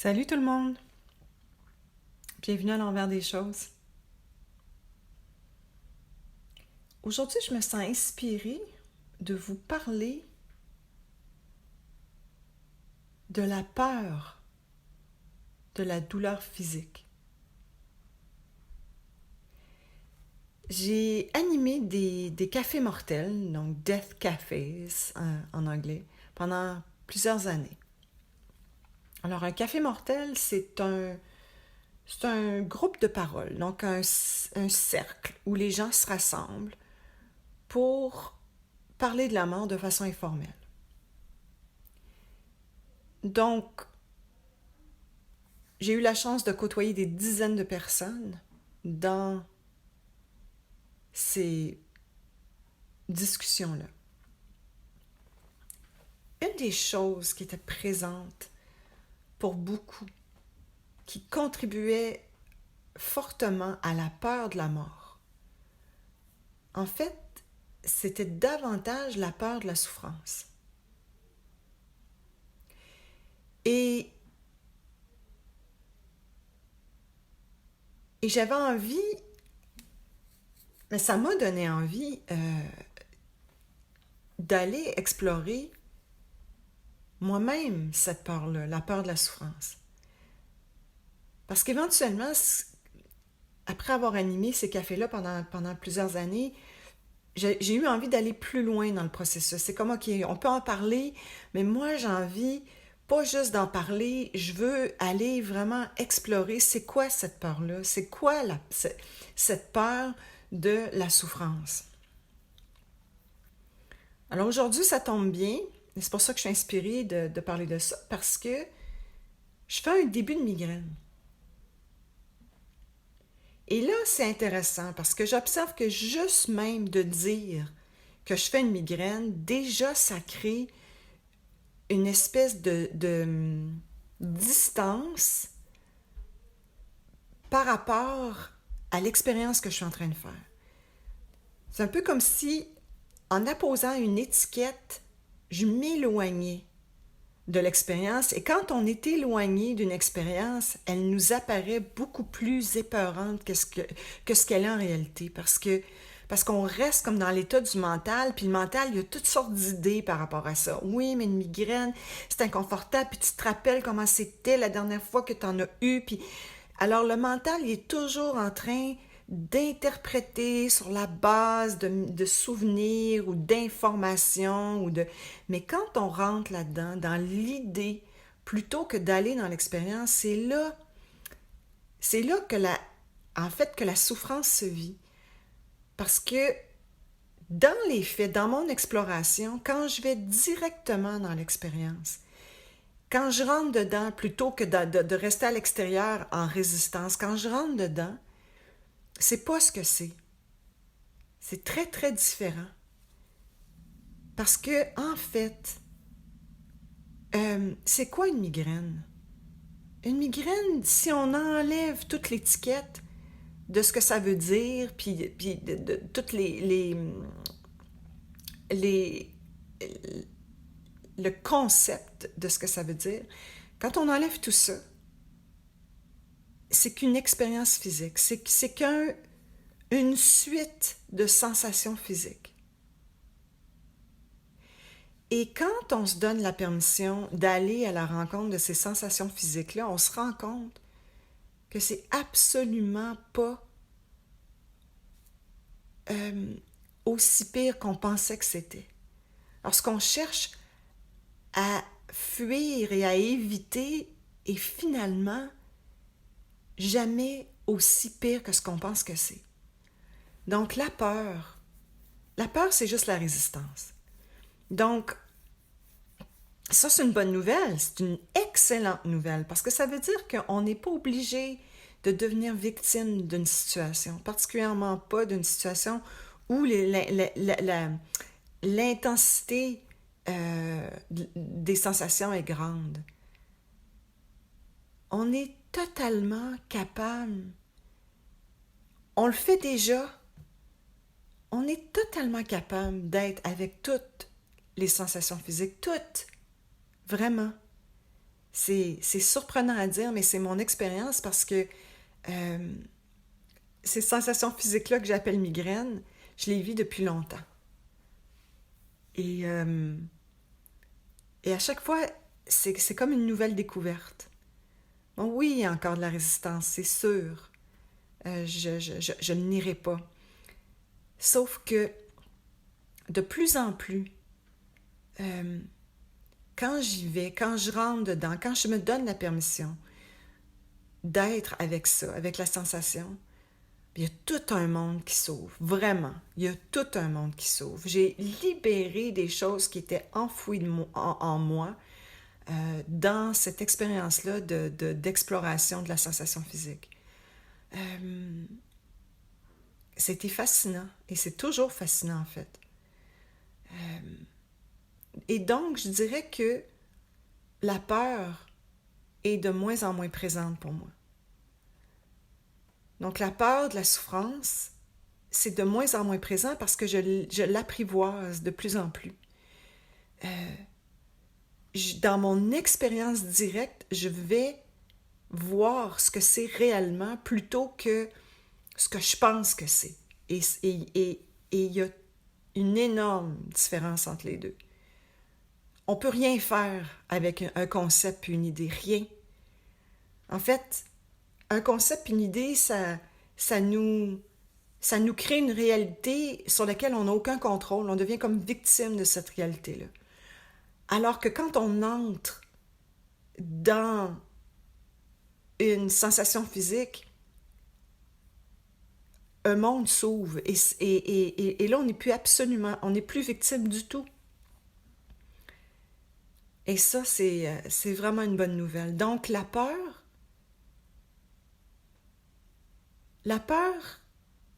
Salut tout le monde! Bienvenue à l'envers des choses. Aujourd'hui, je me sens inspirée de vous parler de la peur de la douleur physique. J'ai animé des cafés mortels, donc Death Cafés en anglais, pendant plusieurs années. Alors, un café mortel, c'est un groupe de parole, donc un cercle où les gens se rassemblent pour parler de la mort de façon informelle. Donc, j'ai eu la chance de côtoyer des dizaines de personnes dans ces discussions-là. Une des choses qui était présente pour beaucoup, qui contribuait fortement à la peur de la mort, en fait, c'était davantage la peur de la souffrance. Et j'avais envie, mais ça m'a donné envie d'aller explorer moi-même cette peur-là, la peur de la souffrance. Parce qu'éventuellement, après avoir animé ces cafés-là pendant plusieurs années, j'ai eu envie d'aller plus loin dans le processus. C'est comme, OK, on peut en parler, mais moi, j'ai envie pas juste d'en parler, je veux aller vraiment explorer c'est quoi cette peur-là, c'est quoi cette peur de la souffrance. Alors aujourd'hui, ça tombe bien, et c'est pour ça que je suis inspirée de parler de ça, parce que je fais un début de migraine. Et là, c'est intéressant parce que j'observe que juste même de dire que je fais une migraine, déjà ça crée une espèce de distance par rapport à l'expérience que je suis en train de faire. C'est un peu comme si, en apposant une étiquette, je m'éloignais de l'expérience. Et quand on est éloigné d'une expérience, elle nous apparaît beaucoup plus épeurante que ce qu'elle est en réalité. Parce qu'on reste comme dans l'état du mental, puis le mental, il y a toutes sortes d'idées par rapport à ça. Oui, mais une migraine, c'est inconfortable, puis tu te rappelles comment c'était la dernière fois que tu en as eu, puis... Alors le mental, il est toujours en train d'interpréter sur la base de souvenirs ou d'informations mais quand on rentre là-dedans, dans l'idée, plutôt que d'aller dans l'expérience, c'est là en fait, que la souffrance se vit. Parce que dans les faits, dans mon exploration, quand je vais directement dans l'expérience, quand je rentre dedans, plutôt que de rester à l'extérieur en résistance, quand je rentre dedans, c'est pas ce que c'est. C'est très, très différent. Parce que, en fait, c'est quoi une migraine? Une migraine, si on enlève toute l'étiquette de ce que ça veut dire, puis de toutes les, le concept de ce que ça veut dire, quand on enlève tout ça, c'est qu'une expérience physique, c'est qu'une suite de sensations physiques. Et quand on se donne la permission d'aller à la rencontre de ces sensations physiques-là, on se rend compte que c'est absolument pas aussi pire qu'on pensait que c'était. Lorsqu'on cherche à fuir et à éviter, et finalement, jamais aussi pire que ce qu'on pense que c'est. Donc la peur, c'est juste la résistance. Donc, ça, c'est une bonne nouvelle, c'est une excellente nouvelle, parce que ça veut dire qu'on n'est pas obligé de devenir victime d'une situation, particulièrement pas d'une situation où l'intensité des sensations est grande. On est totalement capable, on le fait déjà, on est totalement capable d'être avec toutes les sensations physiques, toutes, vraiment. C'est surprenant à dire, mais c'est mon expérience parce que ces sensations physiques-là que j'appelle migraines, je les vis depuis longtemps. Et, euh, et à chaque fois, c'est comme une nouvelle découverte. Bon, oui, il y a encore de la résistance, c'est sûr. Je ne nierai pas. Sauf que de plus en plus, euh, quand j'y vais, quand je rentre dedans, quand je me donne la permission d'être avec ça, avec la sensation, il y a tout un monde qui s'ouvre, vraiment. Il y a tout un monde qui s'ouvre. J'ai libéré des choses qui étaient enfouies en moi dans cette expérience-là d'exploration de la sensation physique. C'était fascinant, et c'est toujours fascinant en fait. Et donc, je dirais que la peur est de moins en moins présente pour moi. Donc, la peur de la souffrance, c'est de moins en moins présent parce que je l'apprivoise de plus en plus. Dans mon expérience directe, je vais voir ce que c'est réellement plutôt que ce que je pense que c'est. Et il y a une énorme différence entre les deux. On ne peut rien faire avec un concept et une idée, rien. En fait, un concept et une idée, ça nous crée une réalité sur laquelle on n'a aucun contrôle. On devient comme victime de cette réalité-là. Alors que quand on entre dans une sensation physique, un monde s'ouvre et là, on n'est plus victime du tout. Et ça, c'est vraiment une bonne nouvelle. Donc, la peur,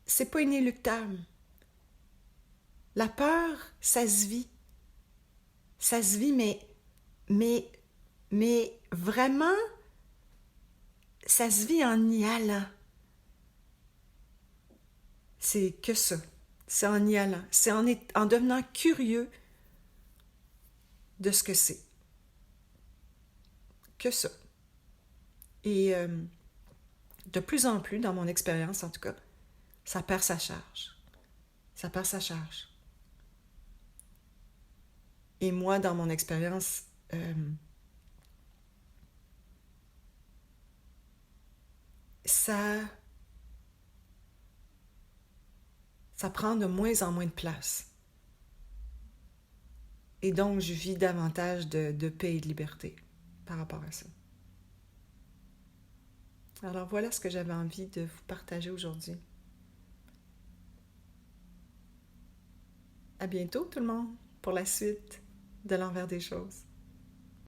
c'est pas inéluctable. La peur, ça se vit. Ça se vit, mais vraiment, ça se vit en y allant. C'est que ça. C'est en y allant. C'est en devenant curieux de ce que c'est. Que ça. Et de plus en plus, dans mon expérience en tout cas, ça perd sa charge. Ça perd sa charge. Et moi, dans mon expérience, ça prend de moins en moins de place. Et donc, je vis davantage de paix et de liberté par rapport à ça. Alors voilà ce que j'avais envie de vous partager aujourd'hui. À bientôt tout le monde pour la suite de l'envers des choses.